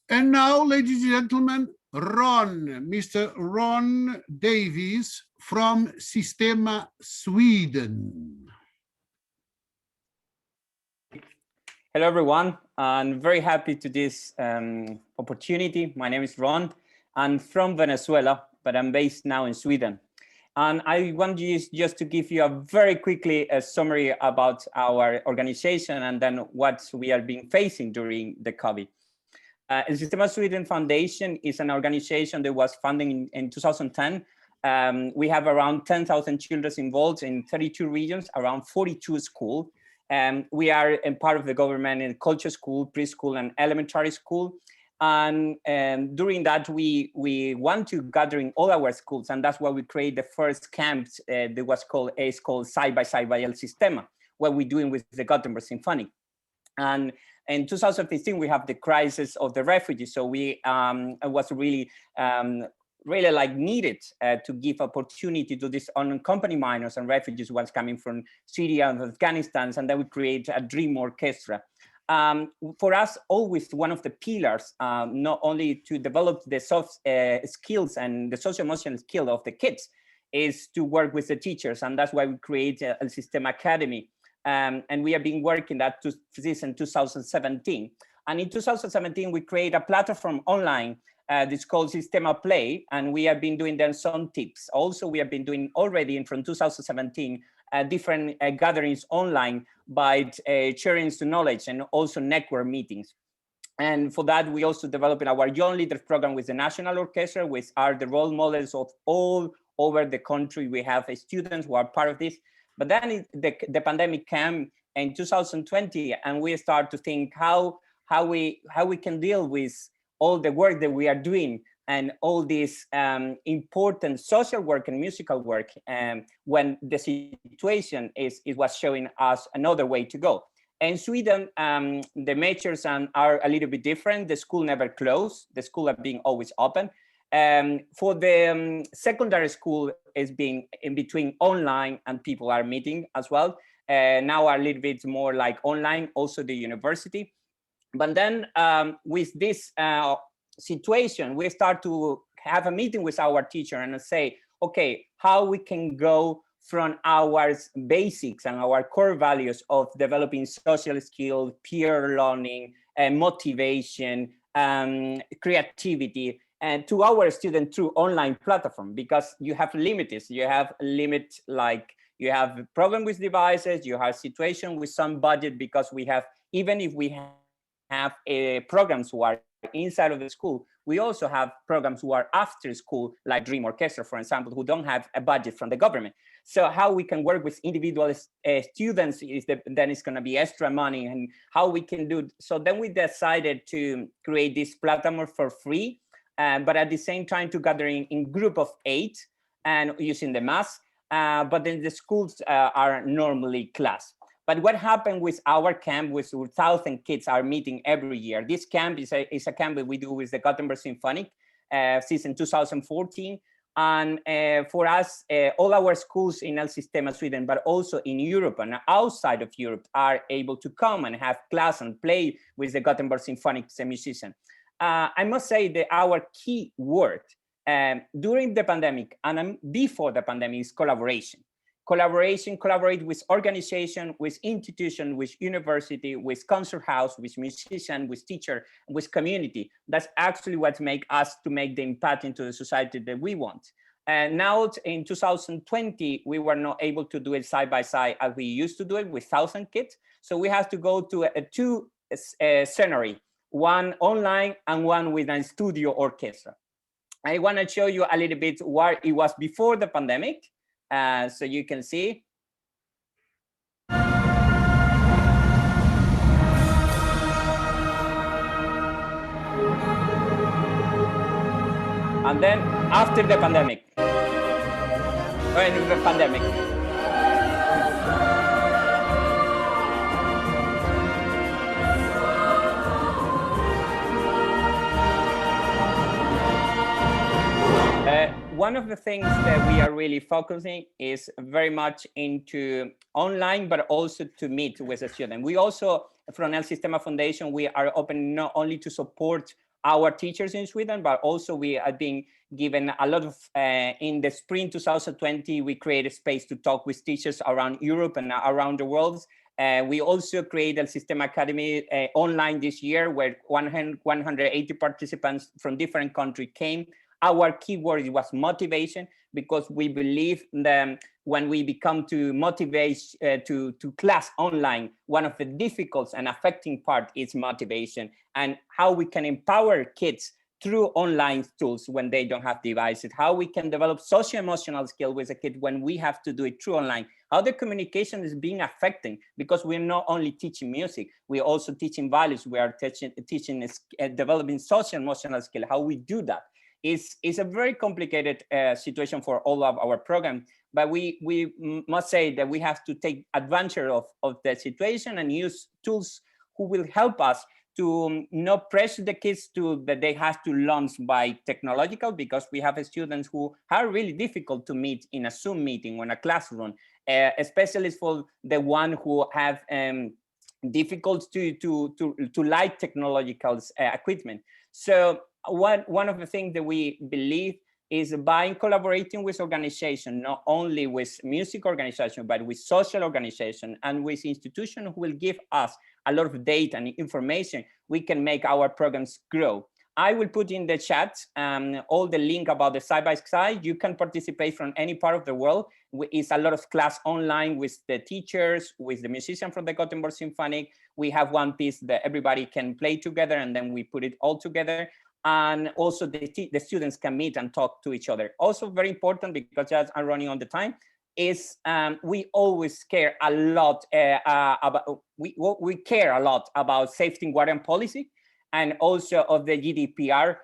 And now, ladies and gentlemen, Mr. Ron Davies from Sistema Sweden. Hello, everyone. I'm very happy to this opportunity. My name is Ron. I'm from Venezuela, but I'm based now in Sweden. And I want just to give you a very quickly a summary about our organization and then what we are being facing during the COVID. The Sistema Sweden Foundation is an organization that was founded in 2010. We have around 10,000 children involved in 32 regions, around 42 schools. We are a part of the government in culture school, preschool, and elementary school. And during that, we want to gather in all our schools, and that's why we create the first camp that was called Side by Side by El Sistema, what we're doing with the Gothenburg Symphony. And in 2015, we have the crisis of the refugees. So we was really like needed to give opportunity to these unaccompanied minors and refugees ones coming from Syria and Afghanistan, and then we create a dream orchestra. For us, always one of the pillars, not only to develop the soft skills and the socio-emotional skill of the kids, is to work with the teachers, and that's why we create a Sistema Academy. And we have been working that since 2017. And in 2017, we create a platform online that's called Sistema Play, and we have been doing there some tips. Also, we have been doing already from 2017 different gatherings online by sharing the knowledge and also network meetings. And for that, we also developed our Young Leaders program with the National Orquestra, which are the role models of all over the country. We have students who are part of this. But then the pandemic came in 2020, and we start to think how we can deal with all the work that we are doing and all this important social work and musical work when the situation was showing us another way to go. In Sweden, the measures are a little bit different. The school never closed. The school are being always open. For the secondary school is being in between online and people are meeting as well. Now a little bit more like online, also the university. But then with this situation, we start to have a meeting with our teacher and say, okay, how we can go from our basics and our core values of developing social skills, peer learning, motivation, creativity, and to our students through online platform, because you have limits. You have limit, like you have a problem with devices, you have situation with some budget, because we have, even if we have programs who are inside of the school, we also have programs who are after school, like Dream Orchestra, for example, who don't have a budget from the government. So how we can work with individual students then it's going to be extra money, and how we can do. So then we decided to create this platform for free, but at the same time to gather in group of 8 and using the mask. But then the schools are normally class. But what happened with our camp, with 1,000 kids are meeting every year. This camp is a camp that we do with the Gothenburg Symphonic since 2014. And for us, all our schools in El Sistema Sweden, but also in Europe and outside of Europe, are able to come and have class and play with the Gothenburg Symphonic musician. I must say that our key word during the pandemic and before the pandemic is collaboration. Collaborate with organization, with institution, with university, with concert house, with musician, with teacher, with community. That's actually what makes us to make the impact into the society that we want. And now in 2020, we were not able to do it side by side as we used to do it with 1,000 kids. So we have to go to two scenarios, one online and one with a studio orchestra. I want to show you a little bit what it was before the pandemic. So you can see. And then after the pandemic. One of the things that we are really focusing is very much into online, but also to meet with the student. We also, from El Sistema Foundation, we are open not only to support our teachers in Sweden, but also we are being given a lot of, in the spring 2020, we created space to talk with teachers around Europe and around the world. We also created El Sistema Academy online this year, where 180 participants from different countries came. Our keyword was motivation, because we believe that when we become to motivate to class online, one of the difficult and affecting part is motivation, and how we can empower kids through online tools when they don't have devices, how we can develop social emotional skill with a kid when we have to do it through online, how the communication is being affected, because we're not only teaching music, we're also teaching values, we are teaching developing social emotional skill, how we do that. It's a very complicated situation for all of our programs, but we must say that we have to take advantage of the situation and use tools who will help us to not pressure the kids to that they have to learn by technological, because we have students who are really difficult to meet in a Zoom meeting or in a classroom, especially for the one who have difficult to like technological equipment. So one of the things that we believe is by collaborating with organizations, not only with music organization, but with social organization and with institutions who will give us a lot of data and information, we can make our programs grow. I will put in the chat all the link about the side-by-side. You can participate from any part of the world. It's a lot of class online with the teachers, with the musician from the Gothenburg Symphonic. We have one piece that everybody can play together, and then we put it all together. And also the students can meet and talk to each other. Also very important, because as I'm running on the time, is we always care a lot about, we care a lot about safety and guardian policy, and also of the GDPR,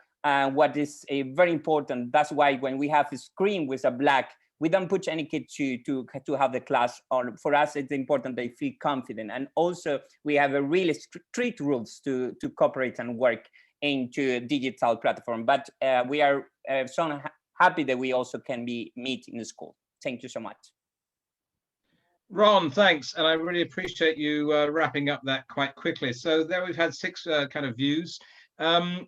what is very important. That's why when we have a screen with a black, we don't put any kid to have the class on. For us, it's important they feel confident. And also we have a really strict rules to cooperate and work into digital platform. But we are so happy that we also can meet in the school. Thank you so much. Ron, thanks. And I really appreciate you wrapping up that quite quickly. So there we've had 6 kind of views.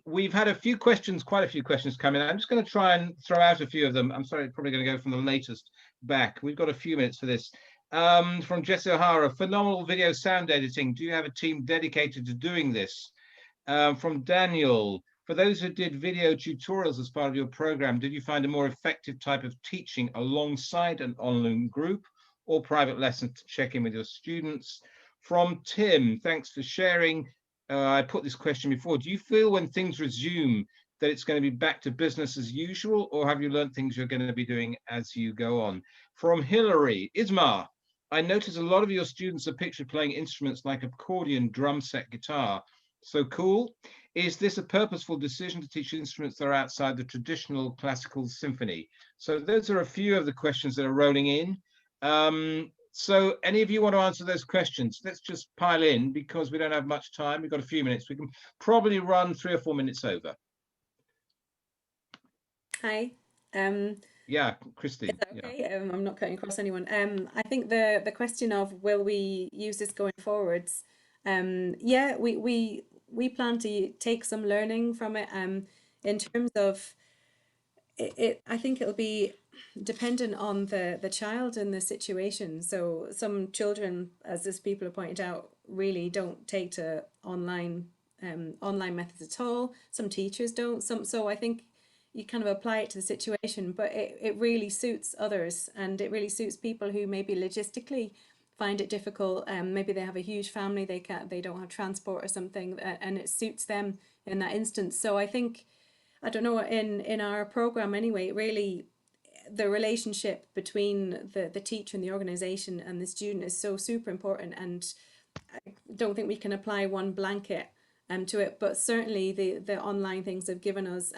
We've had quite a few questions come in. I'm just going to try and throw out a few of them. I'm sorry, probably going to go from the latest back. We've got a few minutes for this. From Jesse O'Hara, phenomenal video sound editing. Do you have a team dedicated to doing this? From Daniel, for those who did video tutorials as part of your program, did you find a more effective type of teaching alongside an online group or private lesson to check in with your students? From Tim, thanks for sharing. I put this question before. Do you feel when things resume that it's going to be back to business as usual, or have you learned things you're going to be doing as you go on? From Hillary, Ismar, I notice a lot of your students are pictured playing instruments like accordion, drum set, guitar. So cool. Is this a purposeful decision to teach instruments that are outside the traditional classical symphony? So those are a few of the questions that are rolling in. So any of you want to answer those questions? Let's just pile in because we don't have much time. We've got a few minutes. We can probably run 3 or 4 minutes over. Hi. Yeah, Christine. Is that okay? Yeah. I'm not cutting across anyone. I think the question of will we use this going forwards? Yeah, we plan to take some learning from it. In terms of it, I think it'll be dependent on the child and the situation. So some children, as this people have pointed out, really don't take to online methods at all. Some teachers don't. So I think you kind of apply it to the situation, but it really suits others, and it really suits people who maybe logistically find it difficult. Maybe they have a huge family, they don't have transport or something, and it suits them in that instance. So I think, I don't know, in our program anyway, really the relationship between the teacher and the organization and the student is so super important, and I don't think we can apply one blanket to it, but certainly the online things have given us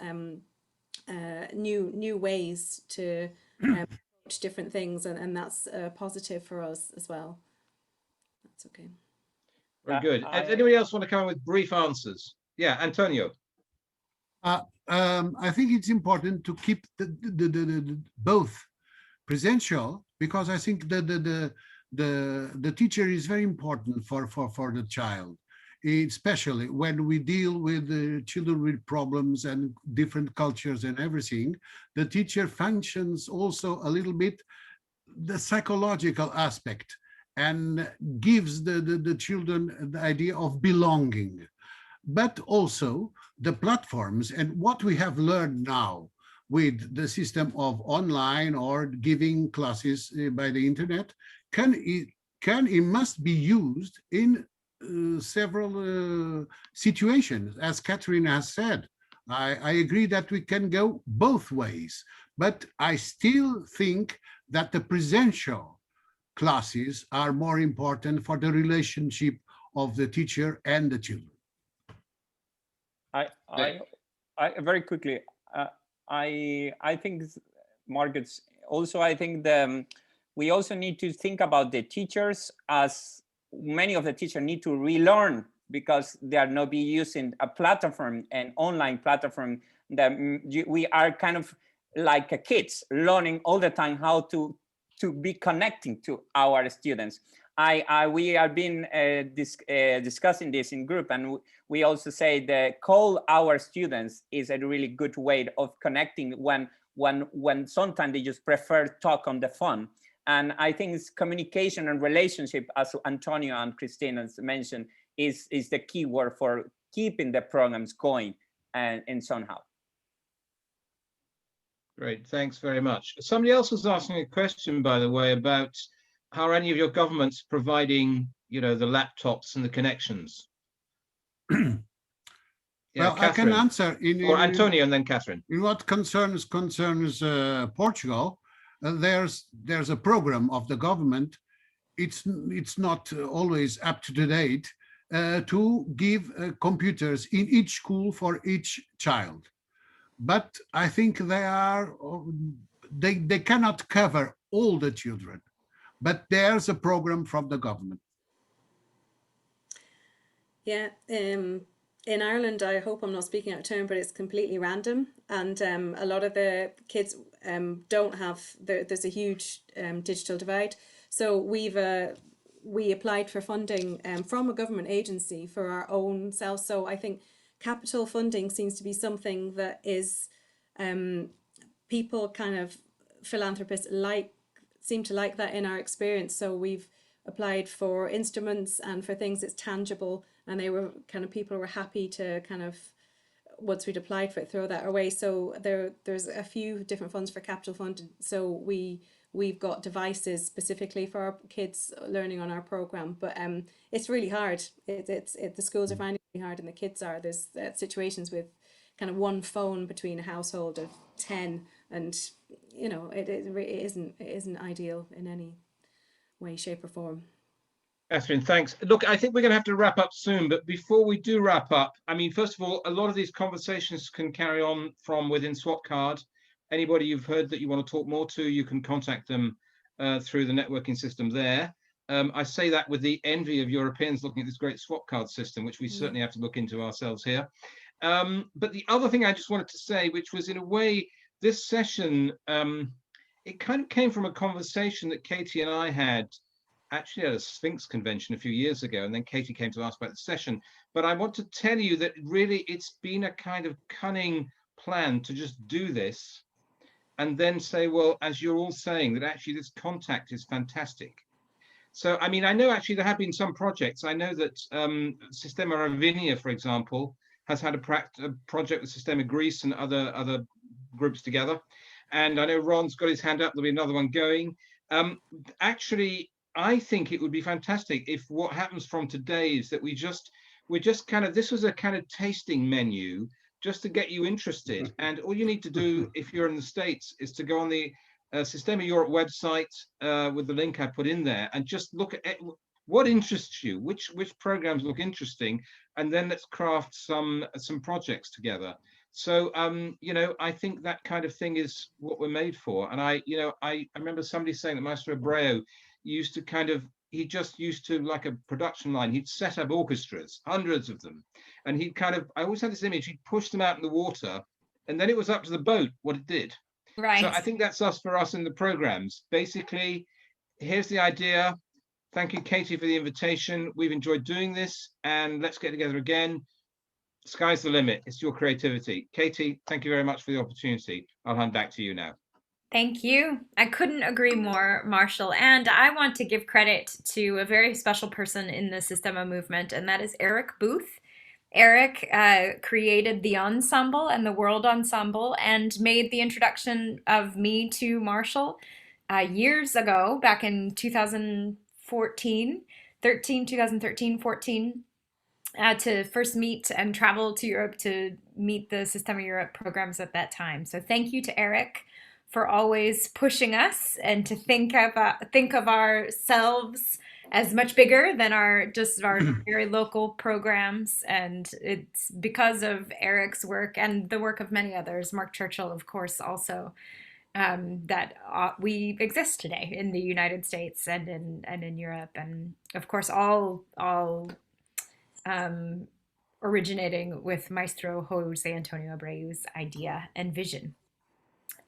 new ways to approach different things, and that's positive for us as well. That's okay. Very good. Does anybody else want to come in with brief answers? Yeah, Antonio. I think it's important to keep the both presential, because I think the teacher is very important for the child, especially when we deal with the children with problems and different cultures and everything. The teacher functions also a little bit the psychological aspect and gives the children the idea of belonging. But also the platforms and what we have learned now with the system of online or giving classes by the internet it must be used in several situations. As Catherine has said, I agree that we can go both ways, but I still think that the presential classes are more important for the relationship of the teacher and the children. I very quickly, I think, Margaret, also I think we also need to think about the teachers, as many of the teachers need to relearn because they are not be using a platform, an online platform, that we are kind of like kids learning all the time how to be connecting to our students. We have been discussing this in group, and we also say that call our students is a really good way of connecting when sometimes they just prefer talk on the phone. And I think it's communication and relationship, as Antonio and Christine has mentioned, is the key word for keeping the programs going and somehow. Great, thanks very much. Somebody else was asking a question, by the way, about how are any of your governments providing, the laptops and the connections? Well, I can answer or Antonio and then Catherine. In what concerns Portugal, there's a program of the government. It's not always up to date to give computers in each school for each child. But I think they cannot cover all the children, but there's a program from the government. Yeah, in Ireland, I hope I'm not speaking out of turn, but it's completely random, and a lot of the kids don't have. There's a huge digital divide. So we applied for funding from a government agency for our own selves. So I think capital funding seems to be something that is people kind of philanthropists seem to like that in our experience. So we've applied for instruments and for things that's tangible, and they were people were happy to once we'd applied for it, throw that away. So there's a few different funds for capital funding. So we've got devices specifically for our kids learning on our program, but it's really hard. The schools are finding it really hard, and the kids are. There's situations with one phone between a household of 10, and it isn't ideal in any way, shape, or form. Catherine, thanks. Look, I think we're going to have to wrap up soon, but before we do wrap up, first of all, a lot of these conversations can carry on from within Swapcard. Anybody you've heard that you want to talk more to, you can contact them through the networking system there. I say that with the envy of Europeans looking at this great Swapcard system, which we certainly have to look into ourselves here. But the other thing I just wanted to say, which was in a way, this session, it kind of came from a conversation that Katie and I had actually at a Sphinx convention a few years ago, and then Katie came to ask about the session. But I want to tell you that really it's been a kind of cunning plan to just do this and then say, well, as you're all saying, that actually this contact is fantastic. So, I know actually there have been some projects. I know that Sistema Europe, for example, has had a project with Sistema Greece and other groups together. And I know Ron's got his hand up, there'll be another one going. Actually, I think it would be fantastic if what happens from today is that we're just this was a kind of tasting menu just to get you interested. And all you need to do if you're in the States is to go on the Sistema Europe website with the link I put in there and just look at what interests you, which programs look interesting, and then let's craft some projects together. So, I think that kind of thing is what we're made for. And I remember somebody saying that Maestro Abreu used to he just used to, like a production line, he'd set up orchestras, hundreds of them. And I always had this image, he'd push them out in the water, and then it was up to the boat what it did. Right. So I think that's for us in the programs. Basically, here's the idea. Thank you, Katie, for the invitation. We've enjoyed doing this, and let's get together again. Sky's the limit. It's your creativity. Katie, thank you very much for the opportunity. I'll hand back to you now. Thank you. I couldn't agree more, Marshall. And I want to give credit to a very special person in the Sistema movement, and that is Eric Booth. Eric created the ensemble and the World Ensemble and made the introduction of me to Marshall years ago, back in 2013, 14, to first meet and travel to Europe to meet the Sistema Europe programs at that time. So thank you to Eric for always pushing us and to think of ourselves as much bigger than our very local programs. And it's because of Eric's work and the work of many others, Mark Churchill, of course, also, that we exist today in the United States and in Europe, and of course all originating with Maestro Jose Antonio Abreu's idea and vision.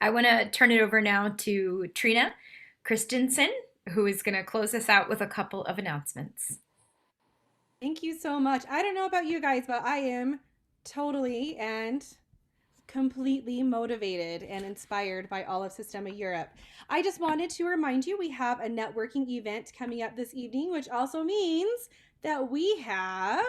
I want to turn it over now to Trina Christensen, who is going to close us out with a couple of announcements. Thank you so much. I don't know about you guys, but I am totally and completely motivated and inspired by all of Sistema Europe. I just wanted to remind you we have a networking event coming up this evening, which also means that we have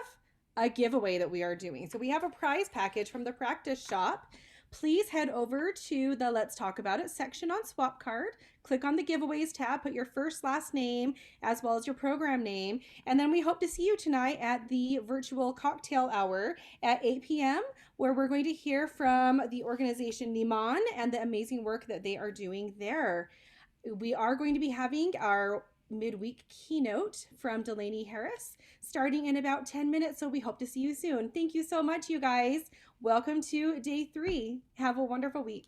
a giveaway that we are doing. So we have a prize package from the practice shop. Please head over to the Let's Talk About It section on Swap Card. Click on the giveaways tab, put your first, last name, as well as your program name. And then we hope to see you tonight at the virtual cocktail hour at 8 p.m., where we're going to hear from the organization Niman and the amazing work that they are doing there. We are going to be having our midweek keynote from Delaney Harris starting in about 10 minutes. So we hope to see you soon. Thank you so much, you guys. Welcome to day 3. Have a wonderful week.